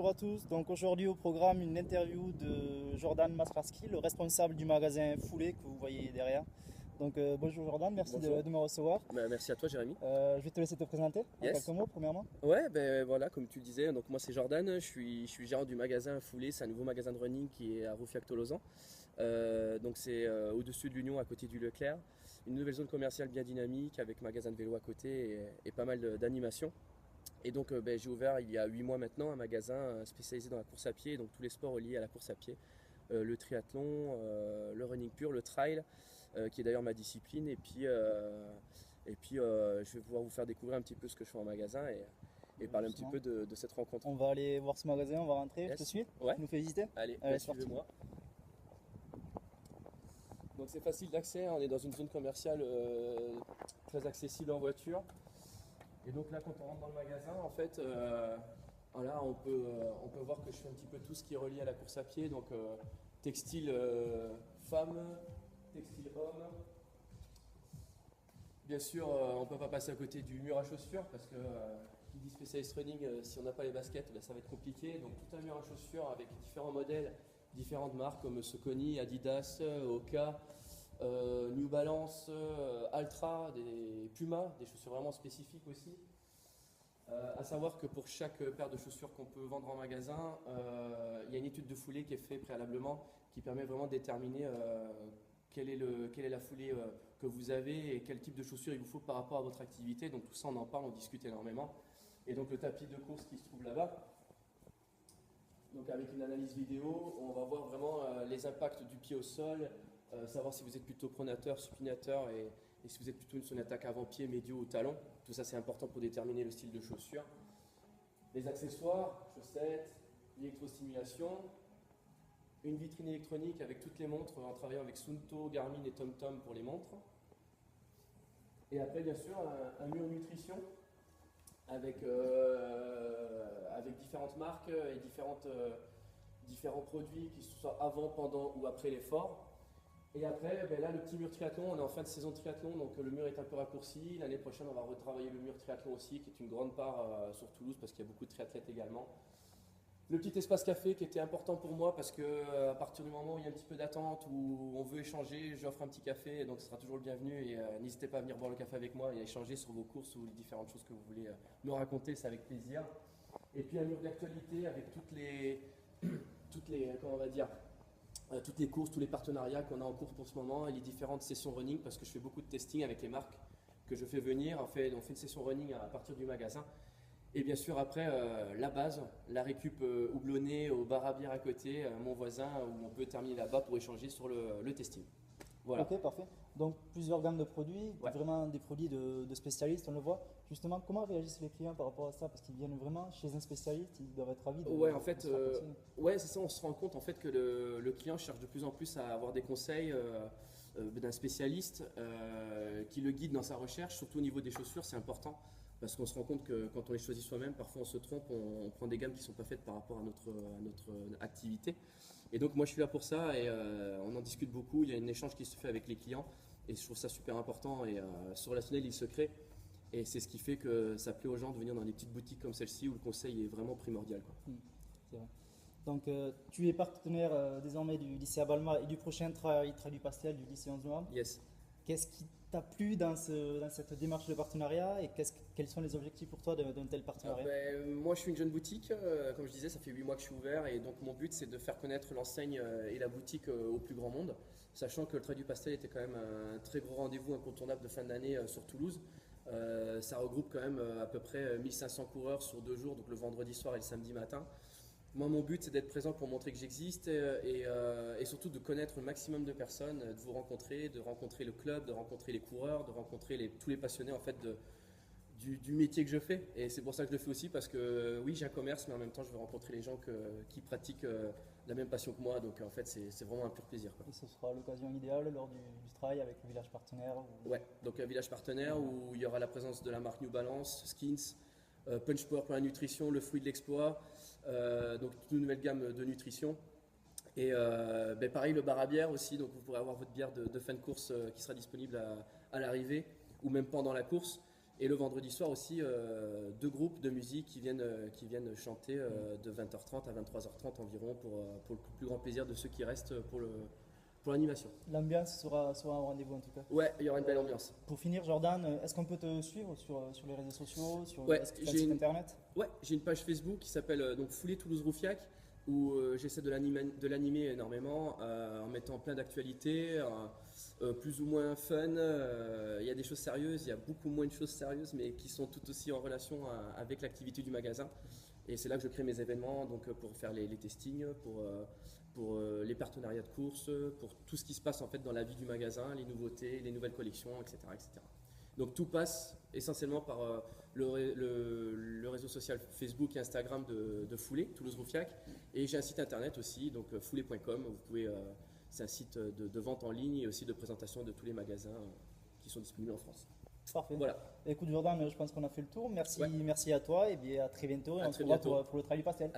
Bonjour à tous. Donc aujourd'hui au programme une interview de Jordan Masrarski, le responsable du magasin Foulée que vous voyez derrière. Donc bonjour Jordan, merci Bonjour. de me recevoir. Merci à toi Jérémy. Je vais te laisser te présenter en Yes. quelques mots premièrement. Ouais, ben voilà, comme tu le disais, donc moi c'est Jordan, je suis gérant du magasin Foulée, c'est un nouveau magasin de running qui est à Roufiac-Tolozan. Donc c'est au-dessus de l'Union, à côté du Leclerc. Une nouvelle zone commerciale bien dynamique avec magasin de vélo à côté et pas mal d'animations. Et donc j'ai ouvert il y a 8 mois maintenant un magasin spécialisé dans la course à pied, donc tous les sports liés à la course à pied. Le triathlon, le running pur, le trail, qui est d'ailleurs ma discipline. Je vais pouvoir vous faire découvrir un petit peu ce que je fais en magasin et parler un petit peu de cette rencontre. On va aller voir ce magasin, on va rentrer, Yes. je te suis. Ouais. Tu nous fais visiter. Allez, c'est parti. suivez-moi. Donc c'est facile d'accès, on est dans une zone commerciale très accessible en voiture. Et donc là, quand on rentre dans le magasin, en fait, voilà, on peut voir que je fais un petit peu tout ce qui est relié à la course à pied. Donc textile femmes, textile hommes. Bien sûr, on ne peut pas passer à côté du mur à chaussures parce que qui dit spécialiste running, si on n'a pas les baskets, ben, ça va être compliqué. Donc tout un mur à chaussures avec différents modèles, différentes marques comme Saucony, Adidas, Hoka, New Balance, Altra, des Puma, des chaussures vraiment spécifiques aussi. À savoir que pour chaque paire de chaussures qu'on peut vendre en magasin, il y a une étude de foulée qui est faite préalablement qui permet vraiment de déterminer quelle est la foulée que vous avez et quel type de chaussures il vous faut par rapport à votre activité. Donc tout ça on en parle, on discute énormément. Et donc le tapis de course qui se trouve là-bas. Donc avec une analyse vidéo, on va voir vraiment les impacts du pied au sol, savoir si vous êtes plutôt pronateur, supinateur et si vous êtes plutôt sur une attaque avant-pied, médio ou talon. Tout ça c'est important pour déterminer le style de chaussure. Les accessoires, chaussettes, l'électrostimulation, une vitrine électronique avec toutes les montres en travaillant avec Suunto, Garmin et TomTom pour les montres. Et après bien sûr un mur nutrition avec différentes marques et différents produits qui soient avant, pendant ou après l'effort. Et après, ben là, le petit mur triathlon, on est en fin de saison de triathlon, donc le mur est un peu raccourci. L'année prochaine, on va retravailler le mur triathlon aussi, qui est une grande part sur Toulouse, parce qu'il y a beaucoup de triathlètes également. Le petit espace café qui était important pour moi, parce que à partir du moment où il y a un petit peu d'attente, où on veut échanger, j'offre un petit café, et donc ce sera toujours le bienvenu. Et n'hésitez pas à venir boire le café avec moi et à échanger sur vos courses ou les différentes choses que vous voulez me raconter, c'est avec plaisir. Et puis un mur d'actualité avec comment on va dire, toutes les courses, tous les partenariats qu'on a en cours pour ce moment et les différentes sessions running parce que je fais beaucoup de testing avec les marques que je fais venir. On fait une session running à partir du magasin. Et bien sûr après la base, la récup houblonnée au bar à bière à côté, mon voisin où on peut terminer là-bas pour échanger sur le testing. Voilà. Ok, parfait. Donc plusieurs gammes de produits, Ouais. vraiment des produits de spécialistes, on le voit. Justement, comment réagissent les clients par rapport à ça? Parce qu'ils viennent vraiment chez un spécialiste, ils doivent être ravis de Ouais, en fait, de se faire conseiller. ouais, c'est ça, on se rend compte en fait que le client cherche de plus en plus à avoir des conseils d'un spécialiste qui le guide dans sa recherche, surtout au niveau des chaussures, c'est important. Parce qu'on se rend compte que quand on les choisit soi-même, parfois on se trompe, on prend des gammes qui ne sont pas faites par rapport à notre activité. Et donc moi je suis là pour ça et on en discute beaucoup, il y a un échange qui se fait avec les clients et je trouve ça super important et ce relationnel il se crée et c'est ce qui fait que ça plaît aux gens de venir dans des petites boutiques comme celle-ci où le conseil est vraiment primordial, quoi. C'est vrai. Donc tu es partenaire désormais du lycée à Balma et du prochain Trail du Pastel du lycée 11 novembre. Yes. Qu'est-ce qui t'a plu dans cette démarche de partenariat et quels sont les objectifs pour toi d'un tel partenariat? Moi je suis une jeune boutique, comme je disais ça fait 8 mois que je suis ouvert et donc mon but c'est de faire connaître l'enseigne et la boutique au plus grand monde, sachant que le Trail du Pastel était quand même un très gros rendez-vous incontournable de fin d'année sur Toulouse. Ça regroupe quand même à peu près 1500 coureurs sur 2 jours, donc le vendredi soir et le samedi matin. Moi, mon but, c'est d'être présent pour montrer que j'existe et surtout de connaître le maximum de personnes, de vous rencontrer, de rencontrer le club, de rencontrer les coureurs, de rencontrer tous les passionnés en fait du métier que je fais. Et c'est pour ça que je le fais aussi parce que oui, j'ai un commerce, mais en même temps, je veux rencontrer les gens qui pratiquent la même passion que moi. Donc en fait, c'est vraiment un pur plaisir, quoi. Et ce sera l'occasion idéale lors du trail avec le village partenaire. Ouais, donc un village partenaire où il y aura la présence de la marque New Balance, Skins, Punch Power pour la nutrition, le fruit de l'exploit, donc toute une nouvelle gamme de nutrition. Et pareil, le bar à bière aussi, donc vous pourrez avoir votre bière de fin de course qui sera disponible à l'arrivée ou même pendant la course. Et le vendredi soir aussi, 2 groupes de musique qui viennent chanter de 20h30 à 23h30 environ pour le plus grand plaisir de ceux qui restent pour l'animation. L'ambiance sera au rendez-vous en tout cas. Ouais, il y aura une belle ambiance. Pour finir, Jordan, est-ce qu'on peut te suivre sur les réseaux sociaux, Ouais, est-ce que tu as un site internet? Ouais, j'ai une page Facebook qui s'appelle donc Foulée Toulouse Roufiac où j'essaie de l'animer énormément en mettant plein d'actualités, plus ou moins fun. Il y a des choses sérieuses, il y a beaucoup moins de choses sérieuses, mais qui sont tout aussi en relation avec l'activité du magasin. Et c'est là que je crée mes événements, donc pour faire les testings, pour les partenariats de courses, pour tout ce qui se passe en fait dans la vie du magasin, les nouveautés, les nouvelles collections, etc., etc. Donc tout passe essentiellement par le réseau social Facebook et Instagram de Foulée, Toulouse Roufiac. Et j'ai un site internet aussi, donc foulée.com. Vous pouvez, c'est un site de vente en ligne et aussi de présentation de tous les magasins qui sont disponibles en France. Parfait. Voilà. Écoute Jordan, je pense qu'on a fait le tour. Merci, Ouais. merci à toi et bien à très bientôt. À On se très revoit bientôt. pour le travail pastel.